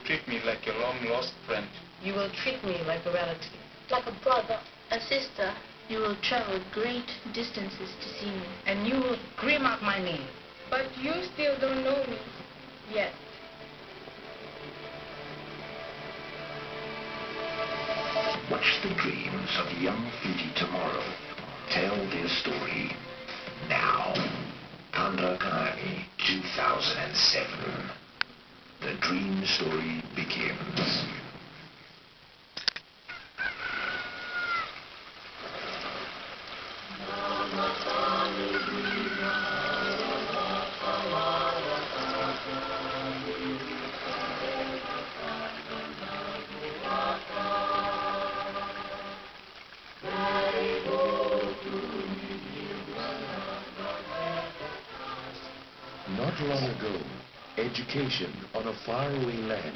treat me like your long-lost friend. You will treat me like a relative. Like a brother, a sister. You will travel great distances to see me. And you will scream out my name. But you still don't know me yet. Watch the dreams of young Fiji tomorrow. Tell their story now. Kandakani 2007. The dream story begins. Not long ago, education on a faraway land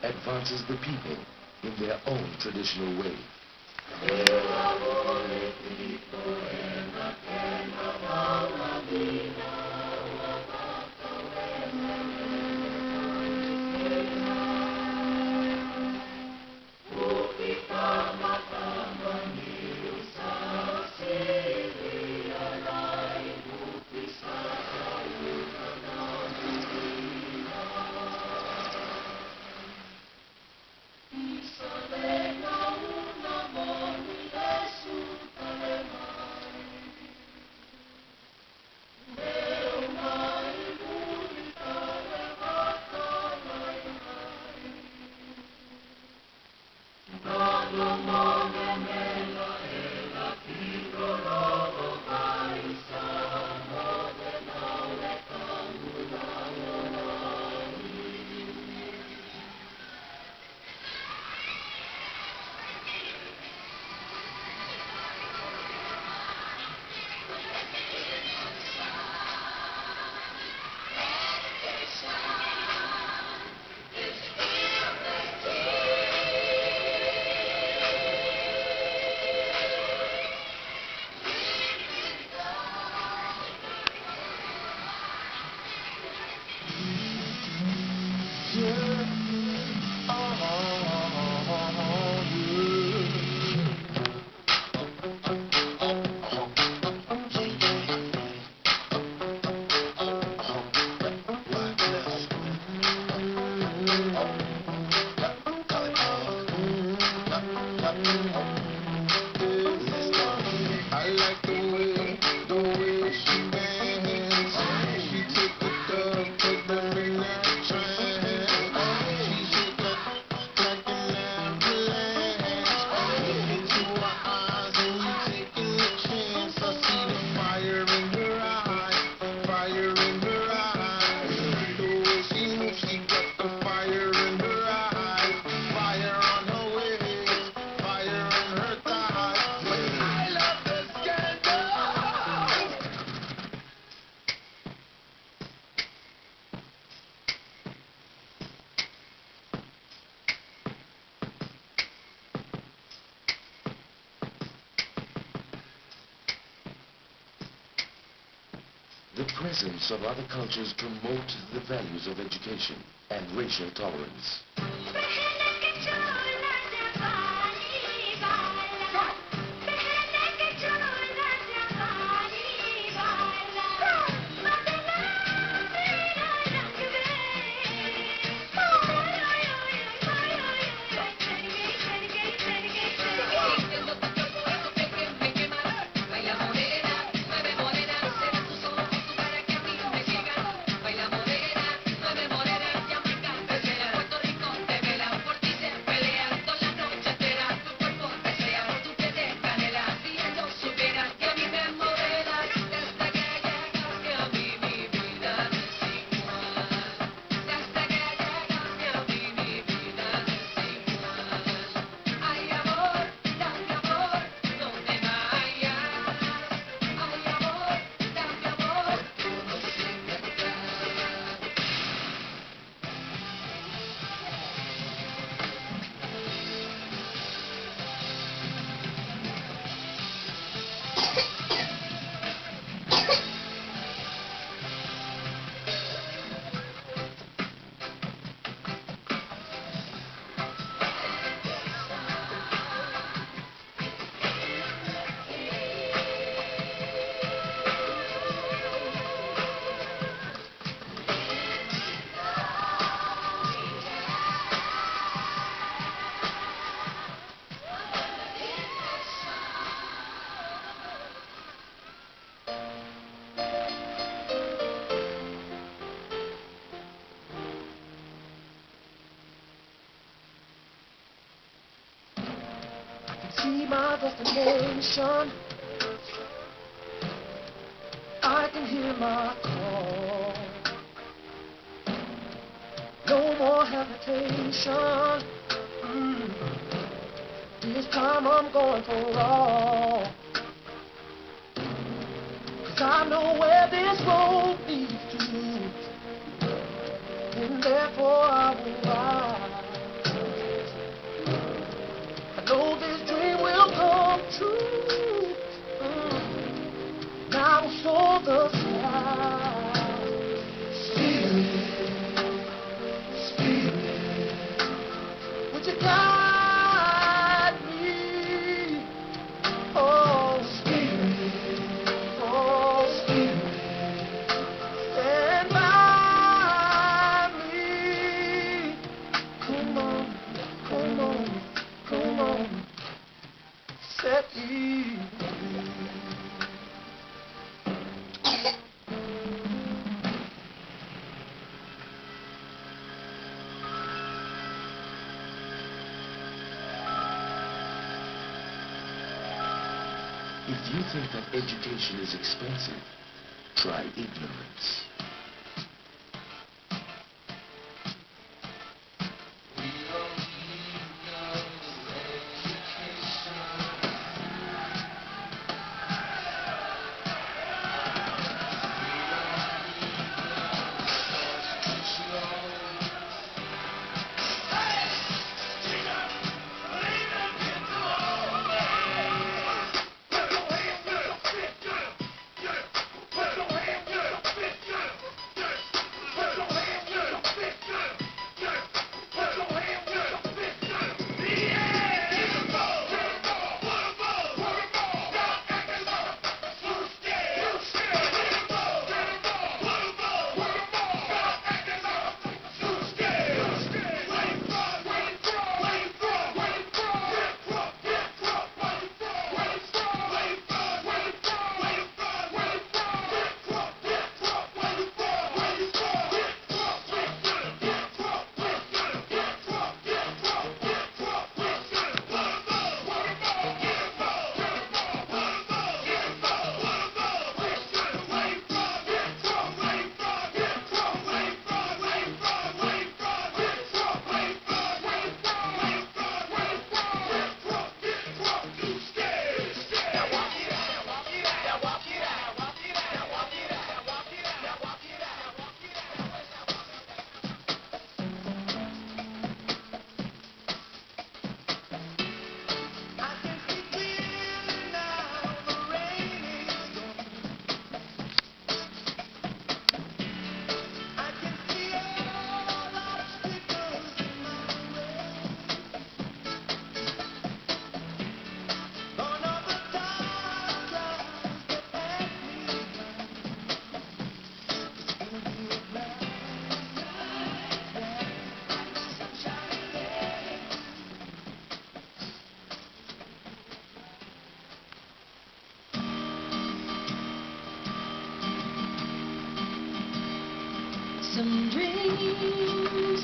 advances the people in their own traditional way. The presence of other cultures promote the values of education and racial tolerance. see my destination. I can hear my call. No more hesitation. This time I'm going for all. 'Cause I know where this road leads to, and therefore I will ride. I know this dream will come true. Now I saw the sky. Spirit, Spirit, would you guide me? Oh, Spirit, oh, Spirit, stand by me. Come on, come on, come on, set me free. If you think that education is expensive, try ignorance. Some dreams